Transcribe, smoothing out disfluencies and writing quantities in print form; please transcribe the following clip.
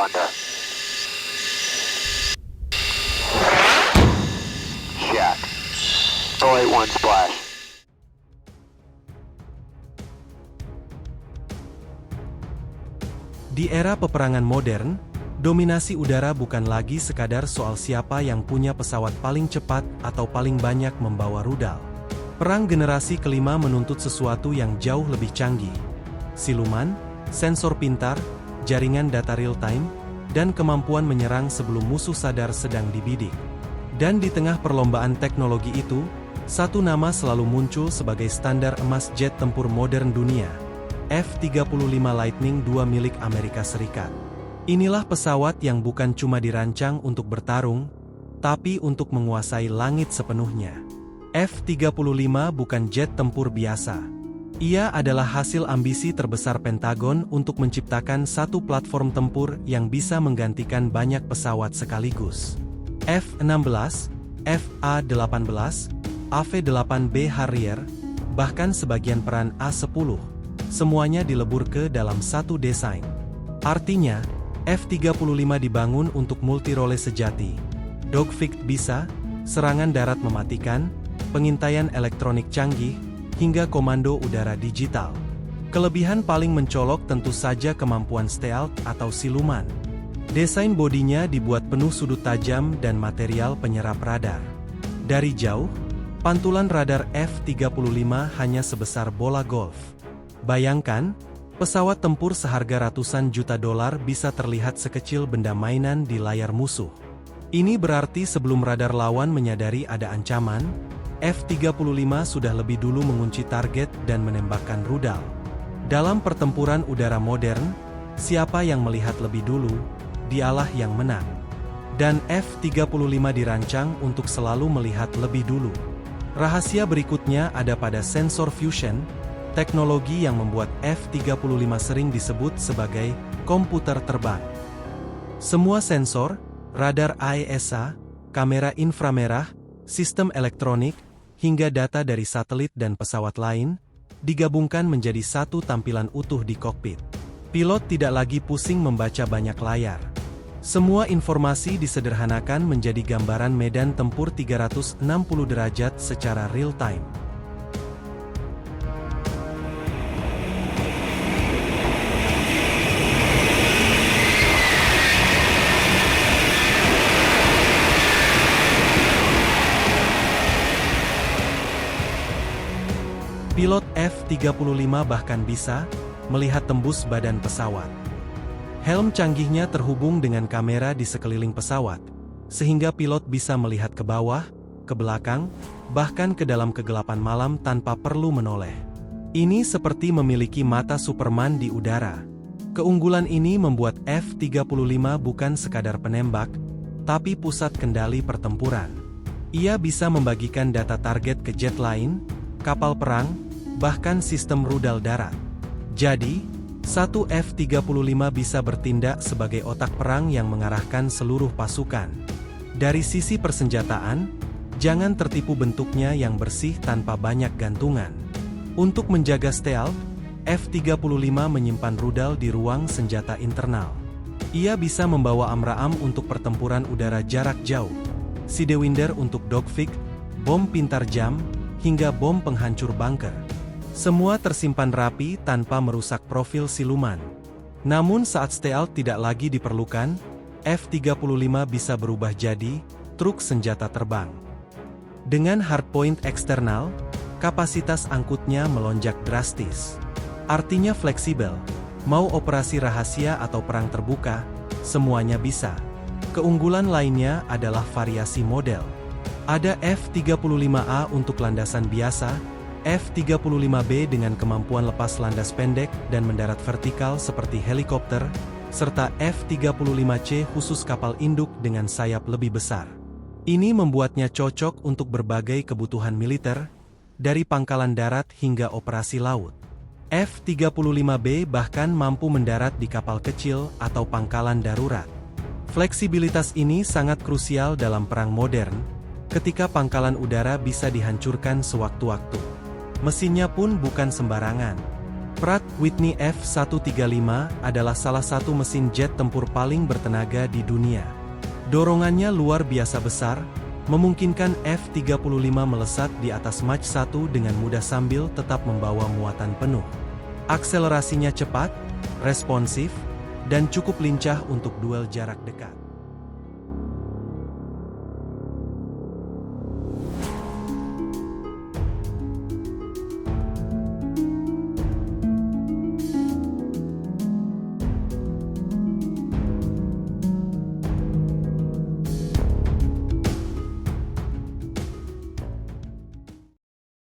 under. Check. Roy 1 splash. Di era peperangan modern, dominasi udara bukan lagi sekadar soal siapa yang punya pesawat paling cepat atau paling banyak membawa rudal. Perang generasi kelima menuntut sesuatu yang jauh lebih canggih. Siluman, sensor pintar, jaringan data real-time, dan kemampuan menyerang sebelum musuh sadar sedang dibidik. Dan di tengah perlombaan teknologi itu, satu nama selalu muncul sebagai standar emas jet tempur modern dunia. F-35 Lightning II milik Amerika Serikat. Inilah pesawat yang bukan cuma dirancang untuk bertarung, tapi untuk menguasai langit sepenuhnya. F-35 bukan jet tempur biasa. Ia adalah hasil ambisi terbesar Pentagon untuk menciptakan satu platform tempur yang bisa menggantikan banyak pesawat sekaligus. F-16, F-A-18, AV-8B Harrier, bahkan sebagian peran A-10. Semuanya dilebur ke dalam satu desain. Artinya, F-35 dibangun untuk multi-role sejati. Dogfight bisa, serangan darat mematikan, pengintaian elektronik canggih, hingga komando udara digital. Kelebihan paling mencolok tentu saja kemampuan stealth atau siluman. Desain bodinya dibuat penuh sudut tajam dan material penyerap radar. Dari jauh, pantulan radar F-35 hanya sebesar bola golf. Bayangkan, pesawat tempur seharga ratusan juta dolar bisa terlihat sekecil benda mainan di layar musuh. Ini berarti sebelum radar lawan menyadari ada ancaman, F-35 sudah lebih dulu mengunci target dan menembakkan rudal. Dalam pertempuran udara modern, siapa yang melihat lebih dulu, dialah yang menang. Dan F-35 dirancang untuk selalu melihat lebih dulu. Rahasia berikutnya ada pada sensor fusion, teknologi yang membuat F-35 sering disebut sebagai komputer terbang. Semua sensor, radar AESA, kamera inframerah, sistem elektronik, hingga data dari satelit dan pesawat lain, digabungkan menjadi satu tampilan utuh di kokpit. Pilot tidak lagi pusing membaca banyak layar. Semua informasi disederhanakan menjadi gambaran medan tempur 360 derajat secara real-time. Pilot F-35 bahkan bisa melihat tembus badan pesawat. Helm canggihnya terhubung dengan kamera di sekeliling pesawat, sehingga pilot bisa melihat ke bawah, ke belakang, bahkan ke dalam kegelapan malam tanpa perlu menoleh. Ini seperti memiliki mata Superman di udara. Keunggulan ini membuat F-35 bukan sekadar penembak, tapi pusat kendali pertempuran. Ia bisa membagikan data target ke jet lain, kapal perang, bahkan sistem rudal darat. Jadi, satu F-35 bisa bertindak sebagai otak perang yang mengarahkan seluruh pasukan. Dari sisi persenjataan, jangan tertipu bentuknya yang bersih tanpa banyak gantungan. Untuk menjaga stealth, F-35 menyimpan rudal di ruang senjata internal. Ia bisa membawa AMRAAM untuk pertempuran udara jarak jauh, Sidewinder untuk dogfight, bom pintar jam, hingga bom penghancur bunker. Semua tersimpan rapi tanpa merusak profil siluman. Namun saat stealth tidak lagi diperlukan, F-35 bisa berubah jadi truk senjata terbang. Dengan hardpoint eksternal, kapasitas angkutnya melonjak drastis. Artinya fleksibel, mau operasi rahasia atau perang terbuka, semuanya bisa. Keunggulan lainnya adalah variasi model. Ada F-35A untuk landasan biasa, F-35B dengan kemampuan lepas landas pendek dan mendarat vertikal seperti helikopter, serta F-35C khusus kapal induk dengan sayap lebih besar. Ini membuatnya cocok untuk berbagai kebutuhan militer, dari pangkalan darat hingga operasi laut. F-35B bahkan mampu mendarat di kapal kecil atau pangkalan darurat. Fleksibilitas ini sangat krusial dalam perang modern, ketika pangkalan udara bisa dihancurkan sewaktu-waktu. Mesinnya pun bukan sembarangan. Pratt Whitney F-135 adalah salah satu mesin jet tempur paling bertenaga di dunia. Dorongannya luar biasa besar, memungkinkan F-35 melesat di atas Mach 1 dengan mudah sambil tetap membawa muatan penuh. Akselerasinya cepat, responsif, dan cukup lincah untuk duel jarak dekat.